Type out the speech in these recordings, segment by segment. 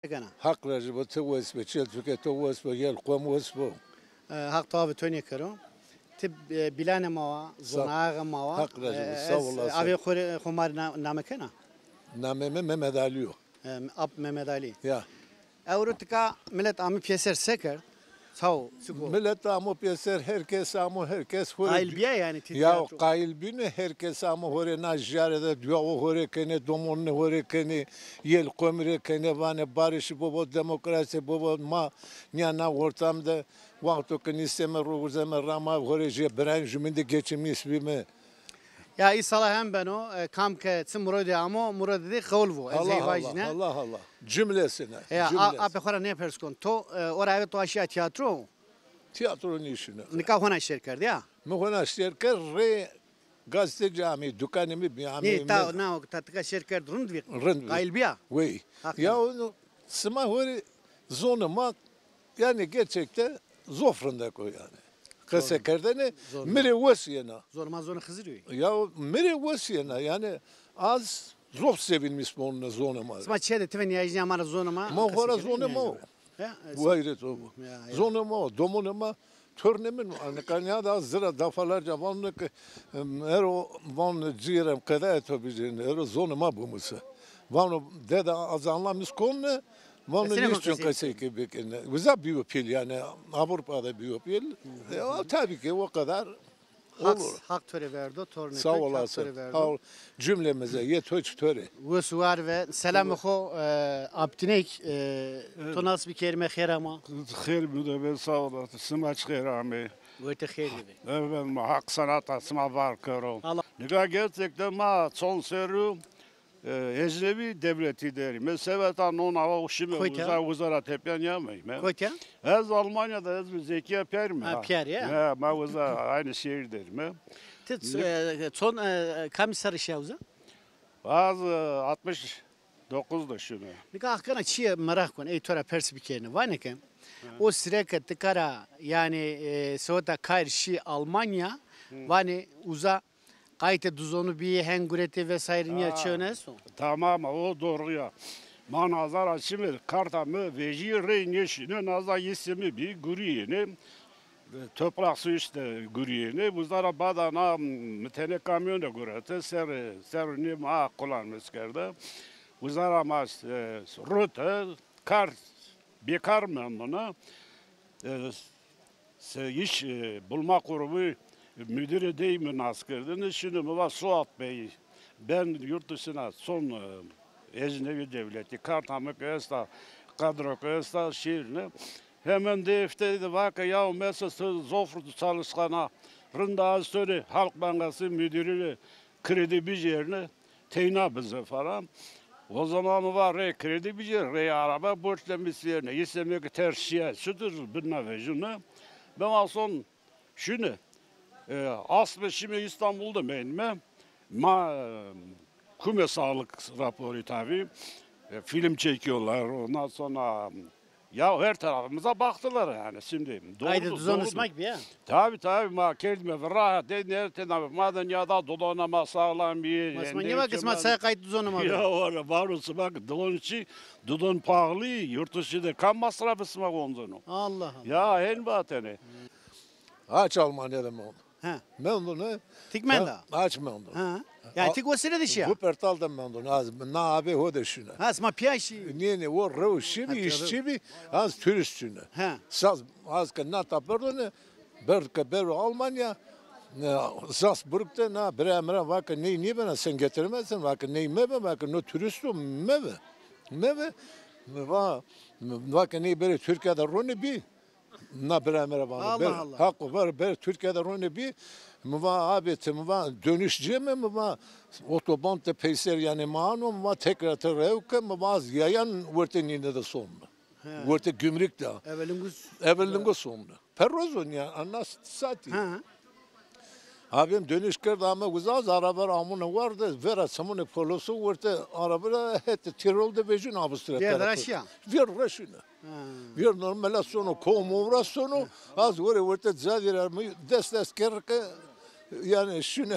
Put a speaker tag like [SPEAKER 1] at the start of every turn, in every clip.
[SPEAKER 1] Gana.
[SPEAKER 2] Hak racibı tıvıs ve çeltüke tıvıs ve yel komus bu.
[SPEAKER 1] Hak tabi tönye karo. Tib bilane mawa, zonağa mawa.
[SPEAKER 2] Hak racibı sağ olasın.
[SPEAKER 1] Abi khumar namekena.
[SPEAKER 2] Nameme Mehmet Ali yok.
[SPEAKER 1] Ab Mehmet Ali.
[SPEAKER 2] Ya.
[SPEAKER 1] Avrutka millet ami piyeser seker. Sağ suko.
[SPEAKER 2] Millet amu piyeser herkes hore.
[SPEAKER 1] Ail biya yani
[SPEAKER 2] Ya
[SPEAKER 1] tiyatro.
[SPEAKER 2] kail bine herkes amu hore na jarede diyor o hore kene domonne hore kene yel komire kene vane barış bobo demokrasi bobo ma nyana ortamda vakti kene isteme ruzeme rama hore je branjımında geçimli ismime.
[SPEAKER 1] Ya isala hem ben o kam ke tsim muradi amo muradi de kavulvu.
[SPEAKER 2] Allah cümlesine.
[SPEAKER 1] Ya ape khora ne perskon to ora evet to aşağı tiyatro.
[SPEAKER 2] Tiyatronun işine.
[SPEAKER 1] Nikah hona şirker ya.
[SPEAKER 2] Muhana şirker re gazete cami dükkanımı bir ami.
[SPEAKER 1] Ni ta na o tatka şirker rund
[SPEAKER 2] Rund.
[SPEAKER 1] Ail biya.
[SPEAKER 2] Vay.
[SPEAKER 1] Haklı.
[SPEAKER 2] Ya onu sıma hore zonuma yani gerçekten zofrunda koy yani. Kısakerden mire vasiyena.
[SPEAKER 1] Zorma zonu hızırıyor.
[SPEAKER 2] Ya mire vasiyena yani az zor sevilmiş bu onun zonuma.
[SPEAKER 1] Sma çede tven yajnya mara zonuma.
[SPEAKER 2] Ma hora zonuma o.
[SPEAKER 1] Ya.
[SPEAKER 2] Gayret o.
[SPEAKER 1] Ya.
[SPEAKER 2] Zonuma o. Domunuma törnemin anekanya da zıra defalarca vanlık ero van cirem kada etobizin ero zonuma bu musa. Van deda az anlamış konu. Van niçin kasayı bekene. Güzel bir pil yani Avrupa'da bir pil. Ya tabii ki o kadar olur.
[SPEAKER 1] Hak töre verdi torne.
[SPEAKER 2] Sağ olasın. Cümlemize yet hoç töre.
[SPEAKER 1] Vsuar ve selam ho aptinek tonas bir kelime khairama.
[SPEAKER 3] خير بوده sağ olasın. Smaç خير عمي.
[SPEAKER 1] Vete khair gibi.
[SPEAKER 3] Ben hak sanat asma var karo.
[SPEAKER 1] Allah.
[SPEAKER 3] Nika gerçekten ma son seru ecnebi devleti derim. Mesela non hava uşumu uzara tepen yamayım.
[SPEAKER 1] Kotya?
[SPEAKER 3] Ez Almanya'da ez Zeki Yapar mı?
[SPEAKER 1] Ha, Pierre ya.
[SPEAKER 3] Ya ma uzara aynı şehir derim.
[SPEAKER 1] Tit son komiser şavza.
[SPEAKER 3] Bazı 69 da şunu.
[SPEAKER 1] Nika hakkına çiye merak kon ey tora pers bir kelime. Var ne kem? O sıreka tıkara yani sota karşı Almanya vani uza kayıt düzonu bir hengureti vesaire niye çöneso?
[SPEAKER 3] Tamam o doğru ya. Manazar açımı kartamı veji reyneşini nazar yisimi bir guriyeni toprak su işte guriyeni buzlara badana mütene kamyon da gurete ser ne ma kullanmış kerde buzlara mas rota kar bekar mı buna iş bulma kurumu müdürü değil mi askerden şimdi baba Suat Bey ben yurt dışına son ecnebi devleti kartamı kıyasla kadro kıyasla şiirine hemen defteri vaka ya mesela zofru çalışkana rında astöre Halk Bankası müdürü kredi bir yerine teyna bize falan. O zaman var kredi bir yer araba borçlamış yerine istemek tersiye şudur bina vecuna ben son şunu aslında şimdi İstanbul'da benim kume sağlık raporu tabii film çekiyorlar ondan sonra ya her tarafımıza baktılar yani şimdi
[SPEAKER 1] Haydi düzen ısmak bir ya.
[SPEAKER 3] tabii ma kelime ve rahat nereden maden ya da dolonama sağlam bir
[SPEAKER 1] Masman ne bak kısmet say kayıt düzeni mi?
[SPEAKER 3] ya var olsun bak dolonçi dudon pahalı yurt dışında kan masrafı smak ondan
[SPEAKER 1] Allah Allah.
[SPEAKER 3] ya en batene
[SPEAKER 2] Aç Almanya'da mı oldu?
[SPEAKER 1] Ha.
[SPEAKER 2] Memnun
[SPEAKER 1] Tikmenda.
[SPEAKER 2] Aç memnun.
[SPEAKER 1] Ha. Yani tik vesile diş ya.
[SPEAKER 2] Bu pertalda memnun. Az na abi o da şuna.
[SPEAKER 1] Ha sma piyaşı.
[SPEAKER 2] Ne o revşi bir işçi bir az turistçine.
[SPEAKER 1] Ha.
[SPEAKER 2] Saz az ka nata perdone berka beru Almanya Salzburg'da na Bremen'e vaka ne bana sen getirmezsin vaka ne mebe vaka no turistum mebe vaka ne bere Türkiye'de rone bir na Bremen'e vaka
[SPEAKER 1] Allah Allah.
[SPEAKER 2] hakkı var bere Türkiye'de rone bir Mıva abi mıva dönüşce mi mıva otobanda peyser yani manu mıva tekrar terevke mıva yayan vurteninde de sonunda. Vurte gümrük de. Evvelin sonunda. Perrozun ya anlas saati. Abim dönüş kırdı ama güzel araba amına vardı. Vera samune polosu vurte araba hette Tirol'da bejun Avusturya tarafı. Ver Rusya'na. Ver normalasyonu, komorasyonu az vurte zadira dest kerke yani şunu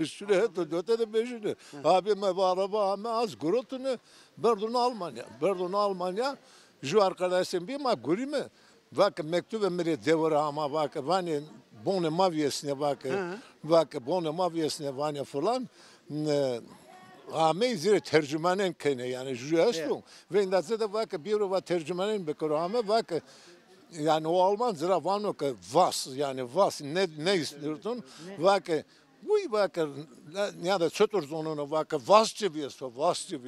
[SPEAKER 2] şunu döte de beşini. Abi me araba ama az gurultunu Berdun Almanya. Şu arkadaşım bir ma guri mi? Bak mektup emri devra ama bak vani bone maviyesine bak bone maviyesine vani falan. Ame zire tercümanen kene yani jüestu. Ve indazda da bak bir va tercümanen bekoro ama bak yani o Alman zira vano ki vas yani vas ne istiyordun? Bak bak ya da çötür zonuna bak vas çıvıyorsa.
[SPEAKER 1] Vasık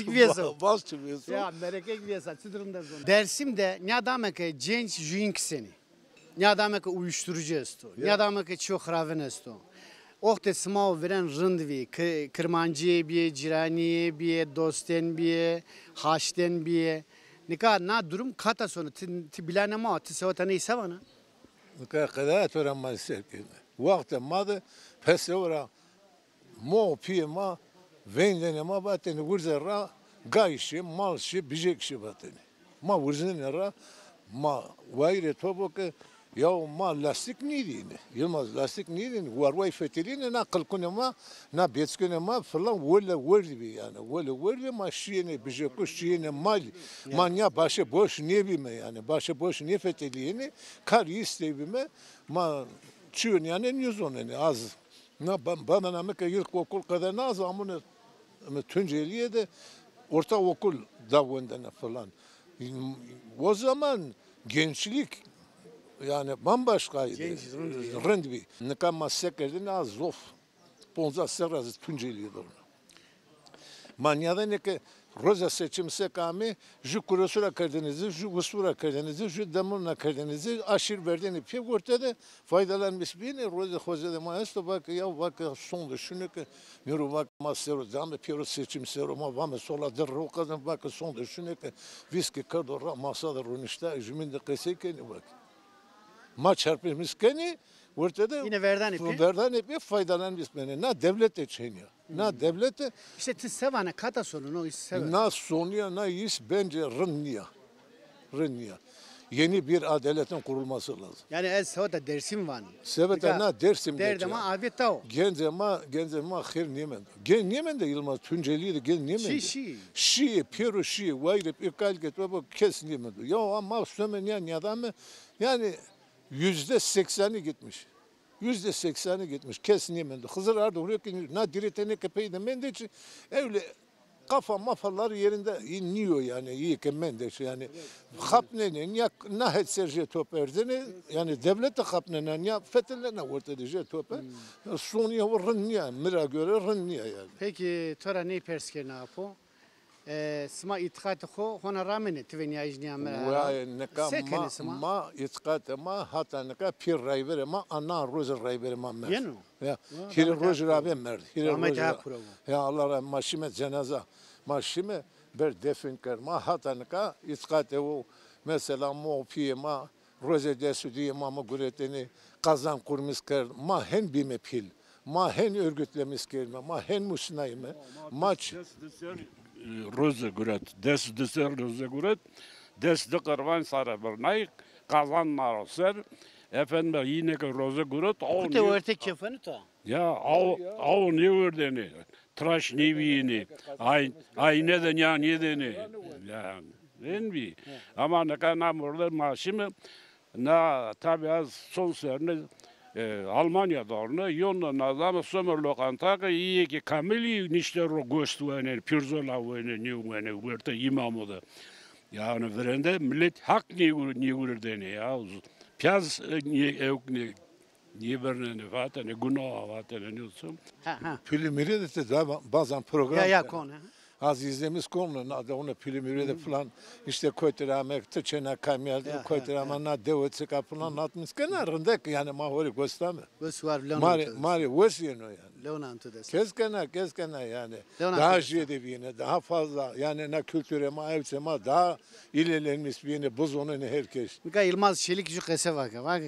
[SPEAKER 1] viyeso.
[SPEAKER 2] Vas çıvıyorsa.
[SPEAKER 1] Ya mereke viyeso. Çıdırımda zon. Dersim'de ne adamı ki genç jüink seni. Ne adamı ki uyuşturucu esto. Ne adamı ki çok ravın esto. Ohte sımav veren rındvi, kırmancıya biye, ciraniye biye, dosten biye, haşten biye. Na durum kata sonu. Ti bilane ma, ti sevata neyse bana.
[SPEAKER 2] Kadar öğrenmez sevkini. Vakti madı pesevra mo piyema vendene ma bateni vurzera gayşi malşi bijekşi bateni. Ma vurzenera ma vayre toboke ya ma lastik nidini. Yılmaz lastik nidini. Varvay fetilini na kılkune ma na betskune ma falan vurdi yani. Vurdi ma şiyene bijeku şiyene mal. Manya başı boş niye bime yani. Başı boş niye fetilini kar isteyibime ma çün yani yüzoneni az. Na bana namık yılk okul kadar az amını Tunceli'ye de orta okul davundana falan. O zaman gençlik yani bambaşkaydı. Rındvi. Nekama sekerdin az zof. Ponza seraz Tunceli'ye doğru. Manyada ne ki Roza seçim sekami, ju kurusura Karadeniz'i, ju usura Karadeniz'i, ju damurna Karadeniz'i aşır verdiğini pek ortada faydalanmış bir ne Roza Jose Maestro bak ya bak son şunu ki yürü bak masero zame piyero seçim sero ma vame sola der rokadan bak son şunu ki viski kadora masada runişta jüminde keseke bak. Ma çarpmış keni ortada
[SPEAKER 1] Yine verdan ipi.
[SPEAKER 2] Verdan ipi faydalanmış beni. Na devlet içiniyor. Na devlet
[SPEAKER 1] İşte ti sevana kata sonu o iş sever.
[SPEAKER 2] na sonuya na iş bence rınniya. Yeni bir adaletin kurulması lazım.
[SPEAKER 1] Yani el sevata dersim van.
[SPEAKER 2] Sebete na dersim
[SPEAKER 1] Derdim ha aveta o.
[SPEAKER 2] Genzema khir nimen. Gen nimen de Yılmaz Tunceli'yi de gen nimen. Şi, Piero şi, vayrep ikalget ve bu kes nimen. Ya ama sömenen adamı yani %80'i gitmiş. %80'i gitmiş. Kes nimen de. Hızır ardı oraya ki na diretene kepeyde mendeci öyle kafa mafalar yerinde iniyor yani iyi ki mendeş yani kapnenin ya nahet serje toperdeni yani devlet de kapnenen ya fethelene ortada je toper sonuya vurnya mira göre rınnya yani.
[SPEAKER 1] Peki tora ne persker ne yapı? Sma itikat ho hona ramene tveni ajniya mera.
[SPEAKER 2] Ve neka ma itikat ma hatta neka pir rayver ma ana roz rayver ma mer.
[SPEAKER 1] Yenu.
[SPEAKER 2] Ya hiri roz rayver mer.
[SPEAKER 1] Rahmet hakura.
[SPEAKER 2] Ya Allah maşime cenaze maşime ber defin kar ma hatta neka itikat o mesela mo piyema roze desu diye ma gureteni kazan kurmis kar ma hen bime pil. Ma hen örgütlemiş kelme ma hen musnayme maç
[SPEAKER 3] Roze guret, des deser roze guret, des de karvan sara bernay, kazan narosser, efendim yine ki roze guret,
[SPEAKER 1] Kute orta kefanı ta.
[SPEAKER 3] ya av ne ördeni, tıraş nevini, ay neden ya nedeni, yani, envi. Ama ne kadar namurlar maaşımı, na tabi az son sene Almanya doğru yonla nazama sömür lokanta iyi ki kamili niştero göstüğüne pirzola ne verte imamoda yani verende millet hak ne vurdene ya piyaz ne verne vate ne günah vate ne olsun
[SPEAKER 1] Ha.
[SPEAKER 2] Filmleri de bazen program.
[SPEAKER 1] Ya konu.
[SPEAKER 2] Az izlediğimiz konu da onu filmleri de falan işte koyturamak tıçına kamyalda koyturamana devlet kapılan atmış kenarında yani mahveri gösterme.
[SPEAKER 1] Gösvar
[SPEAKER 2] Mari vesiyeno yani.
[SPEAKER 1] Leonanto des.
[SPEAKER 2] Keskene yani. Daha jedevine daha fazla yani ne kültüre ma evsema daha ilerlenmiş bir yine buzonu ne herkes.
[SPEAKER 1] Mika Yılmaz Çelik şu kese vaka.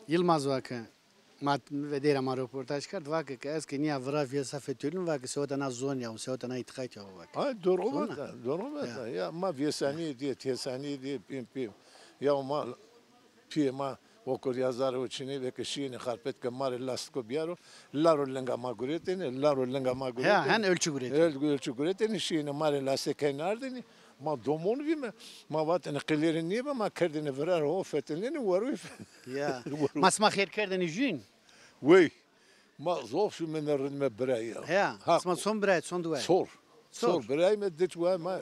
[SPEAKER 1] Yılmaz vaka. Mat vedera ma röportaj kart vaka ki eski niye vra viyasa fetölün vaka sevata na zonya o sevata na itikayt ya vaka.
[SPEAKER 2] Ay doğru ya ma viyasani diye tesani diye pim ya ma piyema okur yazar o çini ve kişinin harpet ke mare lastko biyaro laro lenga maguretini laro lenga
[SPEAKER 1] Ya
[SPEAKER 2] maguretini
[SPEAKER 1] hen ölçü gureti.
[SPEAKER 2] ölçü guretini şini mare laste kenardini ma domon vime ma vatene qillerin niye ma kerdini verar o fetelini varu
[SPEAKER 1] Ya. Masma xeyr kerdeni jün.
[SPEAKER 2] Wey ma zor şu menerin me biraya
[SPEAKER 1] Ya.
[SPEAKER 2] Ha,
[SPEAKER 1] Masma son birayet son duvar.
[SPEAKER 2] sor
[SPEAKER 1] Sor.
[SPEAKER 2] sor biraya me dit wa ma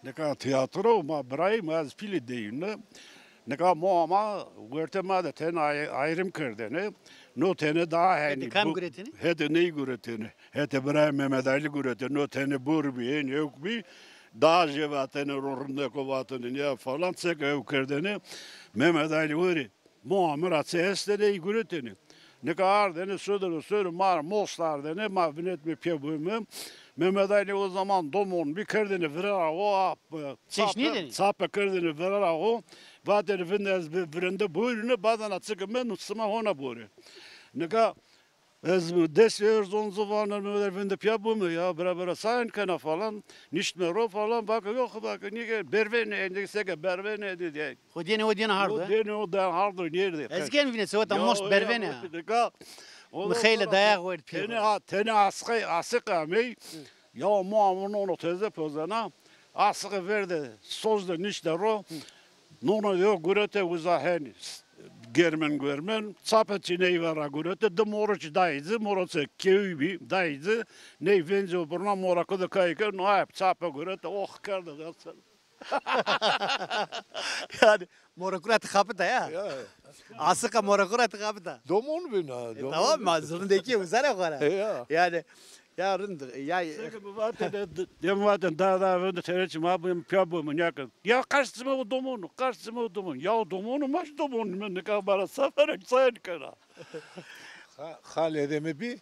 [SPEAKER 3] Neka tiyatro ma bray ma spili deyinle. Neka mo ama verte ma da ten ayrım kırdığını. No tene daha hani.
[SPEAKER 1] kam guretini?
[SPEAKER 3] Hede ney guretini? Hede bray Mehmet Ali guretini. No tene burbi yok bir. Daha jevatene rorunda kovatını ya falan çek ev kırdığını. Mehmet Ali veri. Muammer sesle ney guretini. Ne kadar dene söder mar moslar dene ma binet mi piyabımı. Mehmet Ali o zaman domon bir kırdığını verar o
[SPEAKER 1] Çeşniyle.
[SPEAKER 3] Sapı kırdığını verar o. Vater findes birinde buyurunu bazen açık men utsama ona buyuruyor. Ne kadar ez desiyoruz on zamanlar Mehmet Ali piyabımı ya beraber sayın kana falan. Nişmero falan bak yok bak niye bervene endekse bervene dedi.
[SPEAKER 1] Hodiyene hardı.
[SPEAKER 3] O dene o da hardı nerede?
[SPEAKER 1] Ezgen vine sovata most bervene. Mikhayle dayak ver piyo.
[SPEAKER 3] Tene asık amey. Ya muamın onu teze pozana. Asık verdi. Sözde nişte ro. Nona diyor gürete uzahen. Germen. Sapeti ney var gürete. De moruç daydı. Moruçı köybi daydı. Ney venzo burna morakı da kayka. No yap sapı gürete. Oh kardı.
[SPEAKER 1] Yani morakurat kapıda ya.
[SPEAKER 2] ya
[SPEAKER 1] Asıka morakurat kapıda.
[SPEAKER 2] domon bina
[SPEAKER 1] Tamam mı? Zorundaki uzara kadar.
[SPEAKER 2] ya
[SPEAKER 1] Yani yarındır. Ya
[SPEAKER 3] Demedim daha önce tercih mabım piyabım yakın. Ya karşısıma o domonu. Ya domonu maç domonu. Ben ne kadar bana seferek sayın kana.
[SPEAKER 2] Halede bir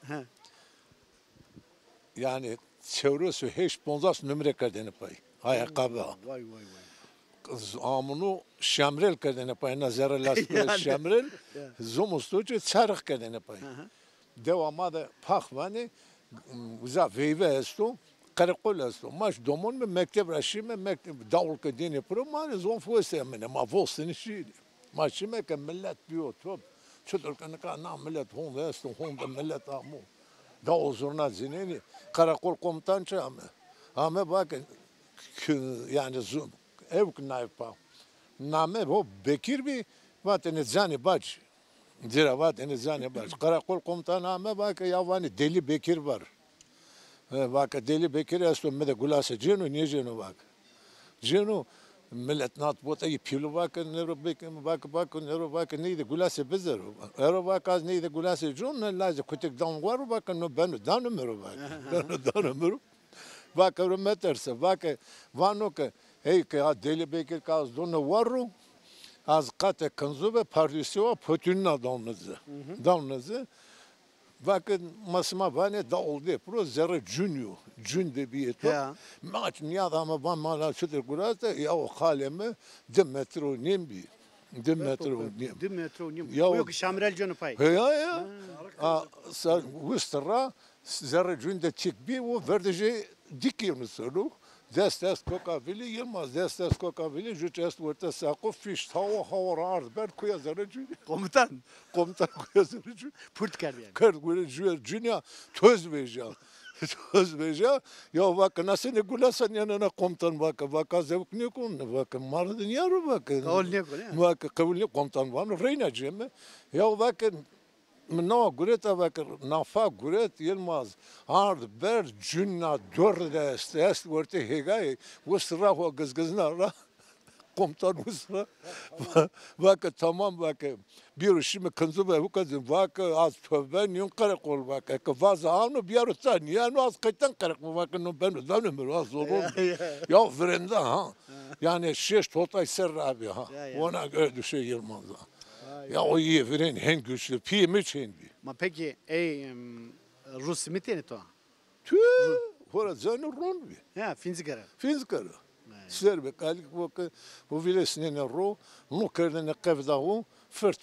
[SPEAKER 2] yani çevresi hiç bonzas numara kardene pay. Ayakkabı.
[SPEAKER 1] vay vay.
[SPEAKER 2] Amunu şamrel kardene pay. Nazara lastik
[SPEAKER 1] Yani.
[SPEAKER 2] şamrel. Zomustucu çarık kardene pay. Devamı da pakvani uza veyve esto. Karakol esto. Maç domon mu mektep raşime mektep davul kadene pro mani zon fuese amene ma volseni şiiri. Maçime ke millet diyor top. Çötür kanaka na millet hon esto hon da millet amu. Davul zurna zineni. Karakol komutan çame. Ama bakın yani ev knaypa. Name bu Bekir bir vatene zani baş. Zira vatene zani baş. Karakol komutan ama bak yavani Deli Bekir var. Bak Deli Bekir esto me de gulase cinu niye cinu bak. Cinu millet nat bota iyi pilu bak nero bekim bak nero bak neydi gulase bezer. Ero bak az neydi gulase cun ne lazım kutek dan var bak no ben danımır bak. Danımır. Bak meterse bak vano ke hey ke Deli Bekir kaz donu varu az kate kanzu ve pardüsü pötünna donnazı. Bakın masma vane da oldu. Pro zerre junior. Jun de bir eto.
[SPEAKER 1] Ya.
[SPEAKER 2] Maç niye adamı ban mala çıtır kurata ya o haleme de metro nimbi. De metro nim.
[SPEAKER 1] Değil mi metro?
[SPEAKER 2] Ya o-
[SPEAKER 1] Yok şamrel canı pay.
[SPEAKER 2] Ya. Sa vustra zerre jun de çıkbi o verdici dikiyorsunuz solu. Destes kokavili Yılmaz destes kokavili juçest vurta sako fiş hava ard ber kuya zerre jun.
[SPEAKER 1] Komutan.
[SPEAKER 2] Komutan kuya zerre jun.
[SPEAKER 1] Purt kar yani.
[SPEAKER 2] Kır böyle jünya töz vereceğim. Töz vereceğim. Ya bak nasıl ne gulasan yanına komutan bak zevk ne konu bak mardın yarı bak.
[SPEAKER 1] Kavul ne konu ya?
[SPEAKER 2] Bak kavul ne komutan var reynacığım. Ya bak no gureta bak nafa guret Yılmaz ard ber cünna dörde est vurte hegay bu sıra o gızgızına ra komutan usra bak tamam bak bir şimdi kanzu ve bu kadın bak az tövbe niye karakol bak ki vaz anı bir arıta niye az kaytan karakol bak no ben danımır az olur ya vrenda ha yani şeş totay ser abi ha ona göre düşüyor Yılmaz ya o iyi veren en güçlü piyemi çendi
[SPEAKER 1] Ma peki Rus mi teni to?
[SPEAKER 2] tüh hora zanı ron bir
[SPEAKER 1] Ya finzigara.
[SPEAKER 2] Finskara. Serbe kalik bu vilesine ro no kerdene kevdahu fırt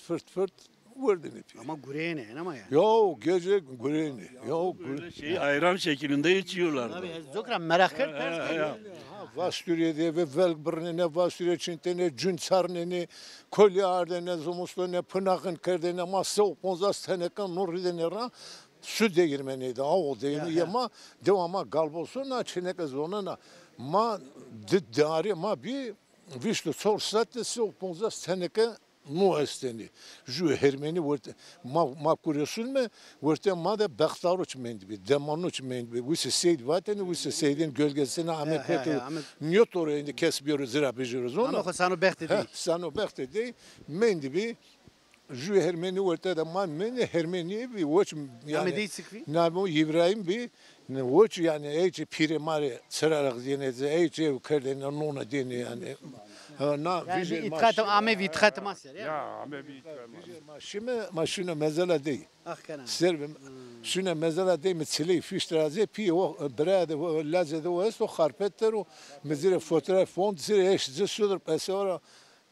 [SPEAKER 2] vurdun ipi.
[SPEAKER 1] Ama gureyene ama ya.
[SPEAKER 2] Yo gece gureni. Yo
[SPEAKER 3] Böyle şeyi ayran şeklinde içiyorlar.
[SPEAKER 1] Abi zokran merak et.
[SPEAKER 2] Vasturiye ve velbrne vasturiye çintene cünçarneni kolye ardene zomustone pınakın kerdene masa oponzas tenekan nuridene ra su değirmeniydi. O değirmeni yama devama galbosuna çeneke zonana ma didari ma bir viştu sorsatı se oponzas teneke nu esteni. Ju hermeni vurte ma kuryosun me vurte ma da bektaruç mendi demanuç mendi bu seyid vateni bu seydin gölgesine Ahmet Petu niyot oraya indi kesbiyoruz zira bejiriz onu.
[SPEAKER 1] Ama sanu bekte değil.
[SPEAKER 2] Sanu bekte değil mendi bir ju hermeni vurte da ma mendi hermeni bir voç
[SPEAKER 1] Yani değil sıkvi.
[SPEAKER 2] nabu İbrahim bir voç yani eyce pirimari sırarak diyene eyce kerdene nona diyene yani.
[SPEAKER 1] Yani bir itkatım ame bir itkatım asya ya.
[SPEAKER 3] Ya ama bir
[SPEAKER 2] Maşına mezala değil.
[SPEAKER 1] Ah kana.
[SPEAKER 2] Servim şuna mezala değil mi çile fiştiraze pi o brade o lazede o es o harpetter o mezire fotoğraf font sire eş zesur pesora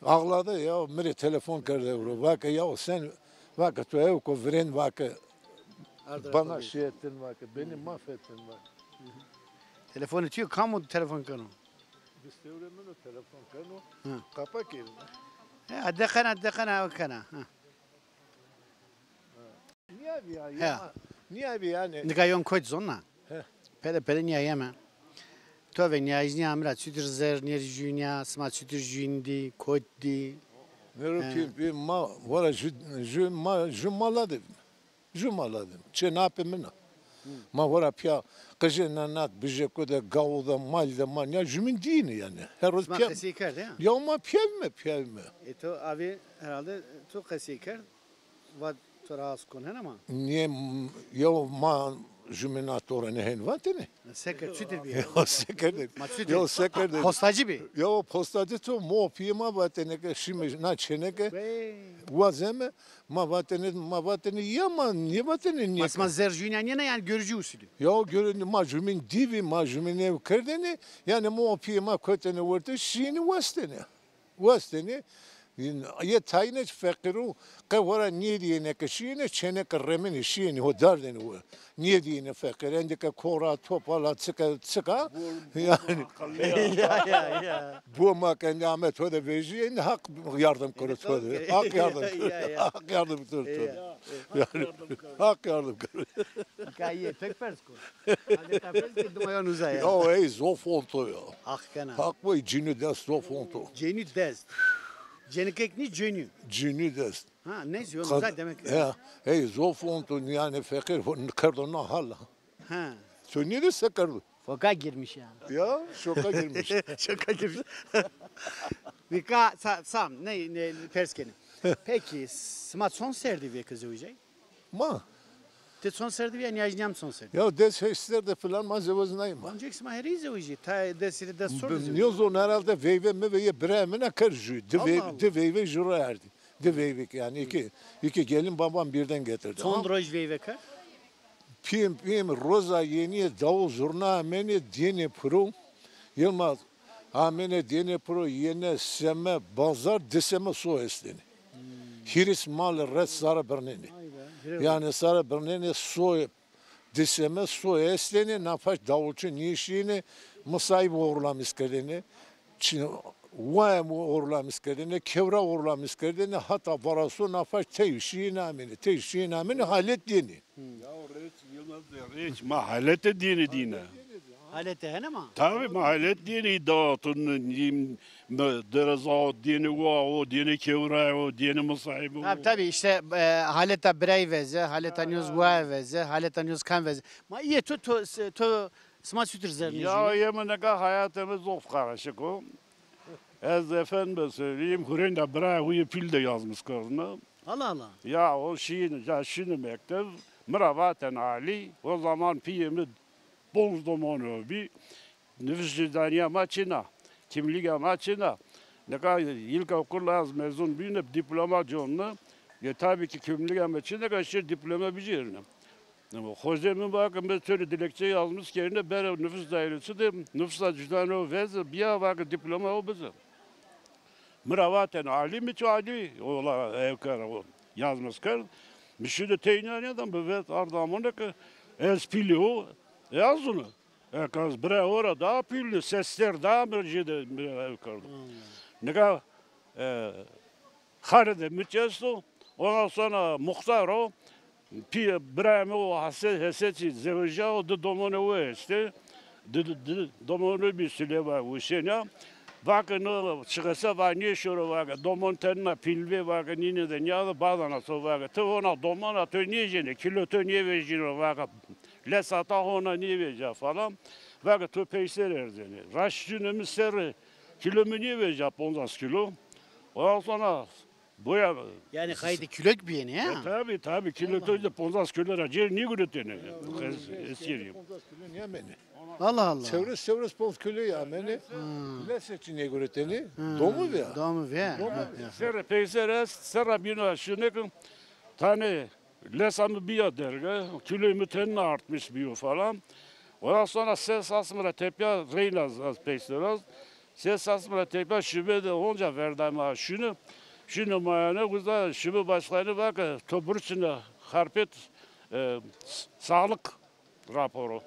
[SPEAKER 2] ağladı ya mire telefon kardı bro bak ya sen bak tu ev ko vren bak bana şey ettin bak beni mahvettin bak.
[SPEAKER 1] Telefon etiyor kamu telefon kanu.
[SPEAKER 2] Bistevremin o telefon kanu kapak yerine.
[SPEAKER 1] Adekana kana.
[SPEAKER 2] Niye bir ya? Niye bir yani?
[SPEAKER 1] Nikayon koç zonna.
[SPEAKER 2] He.
[SPEAKER 1] Pele niye yeme. Tove niye izniya amra sütür zer niye jünya sma sütür jündi koçdi.
[SPEAKER 2] Nerede bir ma vara jumaladım. Jumaladım. Çe ne yapayım ben? Ma vara pya kıjına nat bije koda gavda malda man ya jumin dini yani. Her roz
[SPEAKER 1] Sma
[SPEAKER 2] pya.
[SPEAKER 1] kasiker de ya.
[SPEAKER 2] Ya ma pya mı?
[SPEAKER 1] To abi herhalde to kasiker. Vad to rahatsız konu ama.
[SPEAKER 2] Niye ya ma juminatora ne hen vatene?
[SPEAKER 1] Seker sütür bir.
[SPEAKER 2] Ya sekerde.
[SPEAKER 1] Sütür.
[SPEAKER 2] Ya sekerde.
[SPEAKER 1] Postacı bir.
[SPEAKER 2] Ya postacı to mo piyama vatene ke şimdi na çeneke.
[SPEAKER 1] Bey.
[SPEAKER 2] Vazeme ma vatene yaman niye vatene niye?
[SPEAKER 1] Masma zer jünya niye yani görücü usulü.
[SPEAKER 2] Ya görün majumin divi majumin ev kırdeni yani mu opiyema kötene vurdu şini vastene ye tayne fakiru kavara niye diyene ki şini çene remeni şini o dardeni o niye diyene fakir endike kora topala çıka yani
[SPEAKER 1] Ya.
[SPEAKER 2] bu makan Ahmet o da vejiyen hak yardım kurut hak yardım kurut yani hak yardım kurut.
[SPEAKER 1] Kaye pek pers ko. Hadi tapes ki dumayon uzay.
[SPEAKER 2] Ya ey zofonto ya.
[SPEAKER 1] Ah kana.
[SPEAKER 2] Hak bu cini des zofonto.
[SPEAKER 1] Jenny dest. Jenny kek ni Jenny.
[SPEAKER 2] Cini des.
[SPEAKER 1] Ha neyse onu uzay demek.
[SPEAKER 2] Ya ey zofonto yani fakir kardona hala.
[SPEAKER 1] Ha.
[SPEAKER 2] Söyle de sakardı.
[SPEAKER 1] Foka girmiş yani.
[SPEAKER 2] Ya şoka girmiş.
[SPEAKER 1] Şaka girmiş. Vika sam ne perskeni. Peki smat son serdi ve kızı uyacak.
[SPEAKER 2] Ma
[SPEAKER 1] Te son serdi ve niyajnyam son serdi.
[SPEAKER 2] ya des heslerde falan mazevazınayım.
[SPEAKER 1] Ancak sma herize uyacak. Ta desiri de soru.
[SPEAKER 2] Niyozon herhalde veyve meveye bremine karıcı.
[SPEAKER 1] Allah Allah.
[SPEAKER 2] De veyve jura erdi. De veyve yani iki gelin babam birden getirdi.
[SPEAKER 1] Son droj ve veka.
[SPEAKER 2] Pim roza yeni davul zurna meni dini pro Yılmaz amene dini pro yene seme bazar deseme so esteni. Hiris mal res sara berneni. Yani sara berneni so deseme so esteni nafaş davulçu nişini musayib uğurlam iskerdeni. Vay uğurlam iskerdeni, kevra uğurlam iskerdeni hatta varasu nafaş tevşin ameni halet dini.
[SPEAKER 3] Ya reç Yılmaz reç mahallete dini.
[SPEAKER 1] Halete hen ama.
[SPEAKER 3] Tabii mahallet dini dağıtın deraza dini o dini kevra o dini musahibi.
[SPEAKER 1] Tabii işte haleta birey veze, haleta nyuz guay veze, haleta nyuz kan veze. Ma iyi to smat sütür zerni.
[SPEAKER 3] Ya yemin ka hayatımız of karışık o. Ez efendim söyleyeyim Hürriyet bira huyu pil de yazmış karına.
[SPEAKER 1] Allah Allah.
[SPEAKER 3] Ya o şeyin ya şunu mektep mıravaten Ali o zaman piyemi bozdum onu bir nüfus cüzdaniye maçına kimlik maçına ne kadar ilk okulda az mezun bir diploma canlı ya tabii ki kimlik maçına karşı diploma bir yerine. Ama hocamın bakın bir türlü dilekçe yazmış yerine ben nüfus dairesi de nüfus cüzdanı vezir bir bakın diploma o bize. Mıravaten Ali mi Ali ola evkar o yazmış kar. Bir şey de teyinen adam evet ardamında ki espili o yaz onu. Kaz bre ora daha püllü sesler daha bir jide bre yukarıda. Nega harede mütesto. Ondan sonra muhtar o. Bre o haseti zevja o da domone o işte. Domone bir süre var bu sene. Bakın o çıkasa var ne şuru var. Domon tenna pilve var nine de ya badana so var. Te ona domona töniyeceğine kilo töniye vereceğine var. Lesata ona niye vereceğim falan. Var to peyser erzeni. Raşçını ser kilomu niye vereceğim 10 kilo. Ondan sonra boya
[SPEAKER 1] Yani kaydı külök bir yeni ya.
[SPEAKER 3] tabii kilo tönde 10 kilo racer niye güretene. Eskiyim.
[SPEAKER 1] Allah Allah.
[SPEAKER 2] Çevres pons külü ya beni. Leseçi ne göreteni? Domu ya.
[SPEAKER 1] Domu ve.
[SPEAKER 3] Ser peyser ser bina şunu tane lesamı bir derge kilometrenin artmış bir falan. Ondan sonra ses asmıra tepya reynaz az peyseraz. Ses asmıra tepya şube de onca verdi ama şunu mayana güzel şube başkanı bak toburçuna harpet sağlık raporu.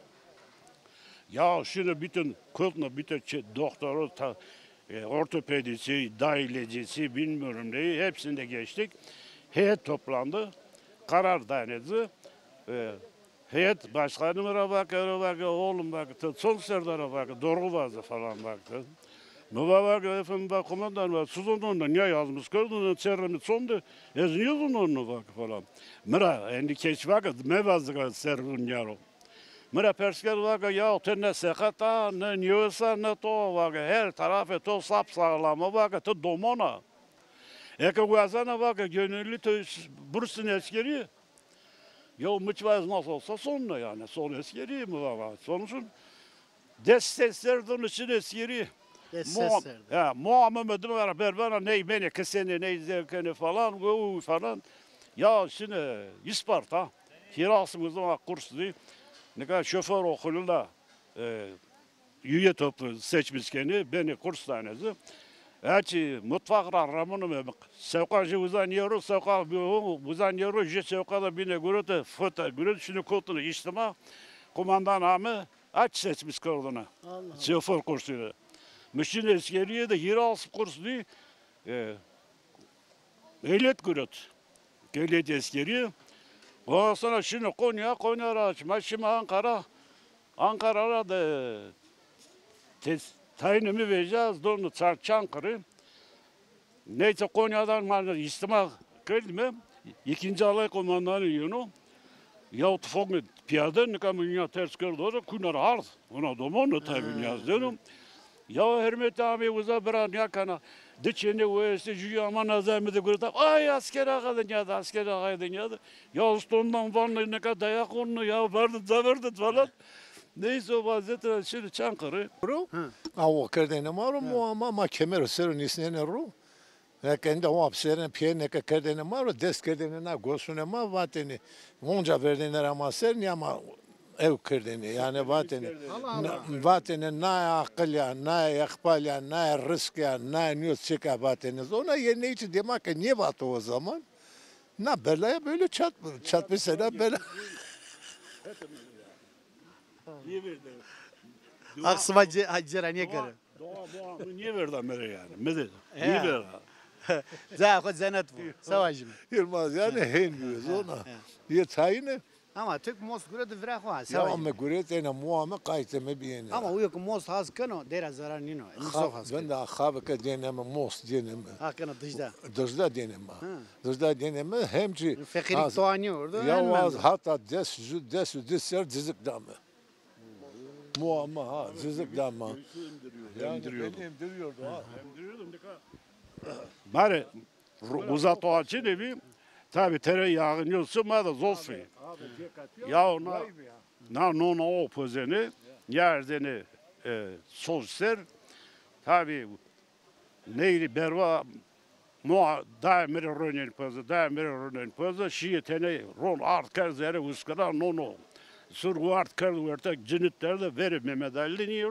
[SPEAKER 3] Ya şunu bütün kultna bütün doktoru ortopedisi, dahiliyecisi bilmiyorum neyi hepsinde geçtik. Heyet toplandı. Karar dayandı. Heyet başkanımına bakıyor, oğlum baktı, son serdara baktı, doğru vardı falan baktı. Nova bak efendim bak komandan var, suzun onda niye yazmış gördün, serremi sondu, niye yazın onu bak falan. Mıra, endi keç vakit, me vazdı serrun yaro. Mıra persker vaka ya ne sekata, ne niyösa, ne to vaka, her tarafı to sapsağlama vaka, to domona. Eka gazana vaka, gönüllü to bursun eskeri. Ya mıçvaz nasıl olsa sonuna yani. Son eskeri mi var? Sonuçun desteklerden için eskeri.
[SPEAKER 1] Seslerdi.
[SPEAKER 3] Muhammed'im var bana ney beni keseni ney zevkeni falan falan. Ya şimdi İsparta kirasımızda kurs değil. Ne kadar şoför okulunda üye toplu seçmişkeni beni kurs tanesi. Eğer mutfaklar ramonum sevkacı uzanıyoruz sevka uzanıyoruz je sevkada bine görüntü foto görüntü şunu koltuğunu içtima kumandan amı aç seçmiş korduna. Şoför kursuyla. Mişin eskeriye de yeraltı kursu değil. Ehliyet görüntü. Ehliyet eskeriye. Ondan sonra şunu Konya açma şimdi Ankara'da da tayinimi vereceğiz. Doğru Çankırı. Neyse Konya'dan bana istima geldim. İkinci alay komandanı yönü. Ya tufaklı piyade ne kadar dünya ters gördü. O da kunar hard. Ona domonu tabi yazdım. Ya Hürmet abi uza bırak ya kana. Dışını uğraştı. Jüya aman azamı da gördüm. Ay asker ağadın ya da asker ağadın ya da. Ya ustondan vanlı ne kadar dayak onu ya vardı falan. Neyse o vaziyette şimdi Çankırı.
[SPEAKER 2] Avo kerdene maro mu ama kemer serun isnene ru. Kendi o apseren piyene kerdene maro des kerdene na gosune ma vateni. Monca verdene ama serni ama ev kerdene yani vateni na akıl ya na yakbal ya na rızk ya na niyot çeka vateni. Ona yerine hiç demek ki niye vatı o zaman? Na belaya böyle çatmışsa bela.
[SPEAKER 3] Niye verdi?
[SPEAKER 1] Aksıma ceraniye karı.
[SPEAKER 3] Doğa niye verdi Amerika yani? Niye verdi?
[SPEAKER 1] Zahko zenet bu. Savacım.
[SPEAKER 2] Yılmaz yani henüz ona. Diye tayine.
[SPEAKER 1] Ama Türk mos göre de vrak var.
[SPEAKER 2] Ya
[SPEAKER 1] Savacım.
[SPEAKER 2] ama göretene muame kayteme biyene.
[SPEAKER 1] Ama o yok mos has kano dera zarar nino. Insof has.
[SPEAKER 2] Ben de akhabeke deneme mos deneme.
[SPEAKER 1] Hakkını dışta.
[SPEAKER 2] Dızda deneme. Dızda deneme hemci.
[SPEAKER 1] Fekirik doğanıyor orada.
[SPEAKER 2] Ya az hatta deser dizik dame. Muame ha dizik dame. Emdiriyordu ha.
[SPEAKER 3] Bari uzat o açı ne bileyim. Tabi tereyağın yolsu ma da zolfi. Ya ona na o pozeni yerdeni sosser. Tabi neydi berva daimir rönen pozu şiye tene rol art kerzere uskara no. Sur art kerverte cinitlerde verip Mehmet Ali niye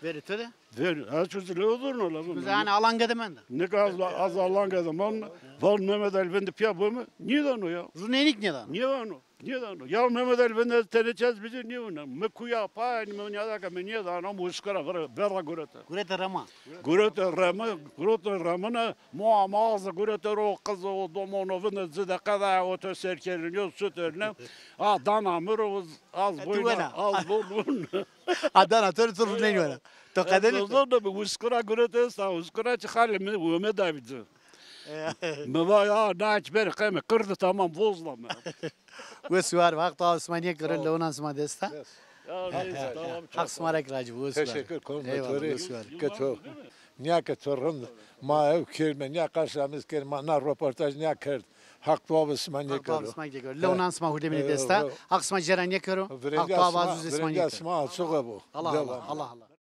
[SPEAKER 1] Verite de.
[SPEAKER 3] Ver, açıcı olur mu lazım?
[SPEAKER 1] Biz yani alan gedemende.
[SPEAKER 3] Ne kadar az Allah'ın kadar. Van Mehmet Ali ben de piya bu mu? Niye lan o ya?
[SPEAKER 1] Runenik ne lan?
[SPEAKER 3] Niye lan o? Niye lan? Ya Mehmet Ali ben de teneceğiz bizi niye onu? Mekuya payın mı ne da ki niye da ana muskara var berra gurete.
[SPEAKER 1] Gurete rama.
[SPEAKER 3] Gurete ramına muamazı gurete o kız o domonu vını zide kada o to serkerin yok sütörne. Ah danamır az boyuna
[SPEAKER 1] Duena.
[SPEAKER 3] az boyun.
[SPEAKER 1] Adana tör tür ne yora. To kadeni.
[SPEAKER 3] Zor bir muskara gurete sa muskara çıkarlı mı bu me davidı. Meva ya naç ber keme kırdı tamam bozlama.
[SPEAKER 1] Ve suar vakt Osmaniye kırın leonan sma desta.
[SPEAKER 3] Ya neyse tamam.
[SPEAKER 1] Hak smarak racı bu suar.
[SPEAKER 2] Teşekkür
[SPEAKER 1] Eyvallah,
[SPEAKER 2] konumatörü.
[SPEAKER 1] bu suar.
[SPEAKER 2] Kötü. Niye kötü ma ev kirme niye karşımız kirme na röportaj niye kırd. Hak doğası man
[SPEAKER 1] Hak
[SPEAKER 2] kırdı.
[SPEAKER 1] sma gör. Leonan sma hudemini desta. Hak sma ceranye kırı. Hak
[SPEAKER 2] Virenge
[SPEAKER 1] tavazuz
[SPEAKER 2] asma,
[SPEAKER 1] esmanye
[SPEAKER 2] virenge
[SPEAKER 1] kırı.
[SPEAKER 2] asma, çok bu.
[SPEAKER 1] Allah Allah Allah Allah.